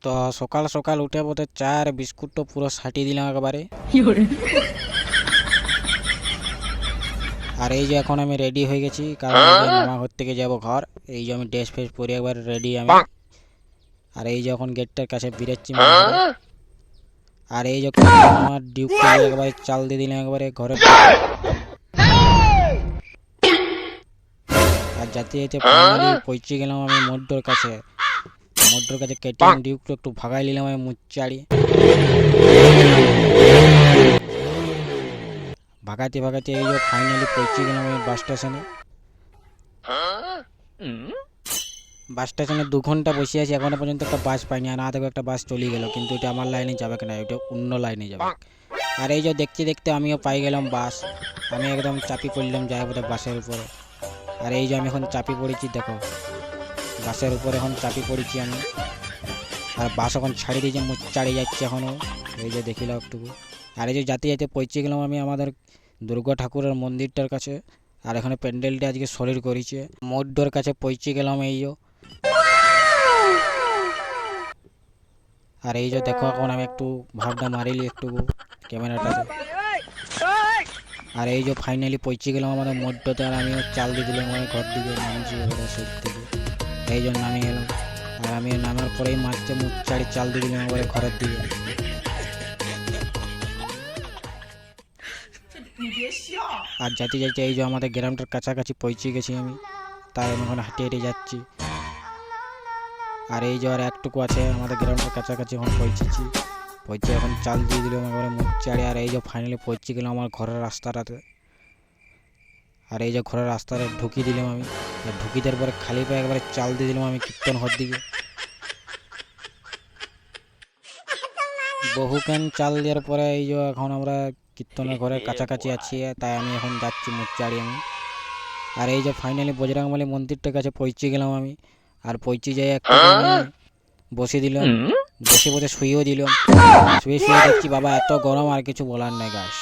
তো সকাল সকাল উঠে বোধ চা আর বিস্কুটটা পুরো সাটিয়ে দিলাম একবারে। আর এই যে এখন আমি রেডি হয়ে গেছি, কারণ এই যে মামা ঘর থেকে যাবো ঘর। এই যে আমি ড্রেস ফ্রেস পরে একবার রেডি আমি। আর এই যে এখন গেটটার কাছে বেরোচ্ছি মামা ঘরে। আর এই যে আমার ডিউটি একবারে চাল দিয়ে দিলাম একবারে ঘরের দিকে। আর যাতে যেতে ফাইনালি পৌঁছে গেলাম আমি মোটর কাছে। মোটর কাছে কেটিএম ডিউকটা একটু ভাগাই নিলাম আমি মুচাড়ি। ভাগাতে ভাগাতে এই যে ফাইনালি পৌঁছে গেলাম আমি বাস স্টেশনে। বাস স্টেশনে 2 ঘন্টা বসে আছি, এখনো পর্যন্ত একটা বাস পাইনি। আর না দেখো একটা বাস চলে গেল, কিন্তু এটা আমার লাইনে যাবে কিনা, এটা অন্য লাইনে যাবে। আর এই যে দেখতে দেখতে আমিও পাই গেলাম বাস। আমি একদম চাপি পড়লাম যাই বোধ বাসের উপরে। আর এই যে আমি এখন চাপি পড়েছি, দেখো বাসের উপরে এখন চাপি পড়েছি আমি। আর বাস এখন ছাড়িয়ে দিয়েছে, মুচাড়ে যাচ্ছে এখনও। এই যে দেখিলাম একটু। আর এই যে যাতে যাতে পৌঁছে গেলাম আমি আমাদের দুর্গা ঠাকুরের মন্দিরটার কাছে। আর এখানে প্যান্ডেলটা আজকে শরীর করেছে। মোড়র কাছে পৌঁছে গেলাম এই যে। আর এই যে দেখো এখন আমি একটু ভাবটা মারিলি একটু ক্যামেরাটাতে। আর এই যে ফাইনালি পৌঁছে গেলাম আমাদের মোড়টাতে। আর আমিও চাল দিয়ে দিলাম আমার ঘর দিকে নামছি এবারে সেট থেকে। এই জন্য নামে গেলাম। আর আমি নামার পরেই মারছে মুচাড়ি চাল দিয়ে দিলাম এবারে ঘরের দিকে। আর যাতে যাতে এই যে আমাদের গ্রামটার কাছাকাছি পৌঁছে গেছি আমি, তাই আমি এখন হেঁটে হেঁটে যাচ্ছি। আর এই যে আর একটুকু আছে আমাদের গ্রামটার কাছাকাছি এখন পৌঁছেছি। পৌঁছে এখন চাল দিয়ে দিলাম একবারে মুচাড়ি। আর এই যে ফাইনালি পৌঁছে গেলাম আমার ঘরের রাস্তাটাতে। আর এই যে ঘরের রাস্তাটা ঢুকিয়ে দিলাম আমি। আর ঢুকিয়ে দেওয়ার পরে খালি পায়ে একবারে চাল দিয়ে দিলাম আমি কীর্তন ঘর দিকে। বহু ক্যান চাল দেওয়ার পরে এই যে এখন আমরা কীর্তনের ঘরের কাছাকাছি আছি, তাই আমি এখন যাচ্ছি মুচাড়ি আমি। আর এই যে ফাইনালি বজরংবলী মন্দিরটার কাছে পৌঁছে গেলাম আমি। আর পৌঁছে যাই একটু বসে দিলাম, বসে বসে শুয়েও দিলাম। শুয়ে শুয়ে দেখছি বাবা এত গরম, আর কিছু বলার নেই গাছ।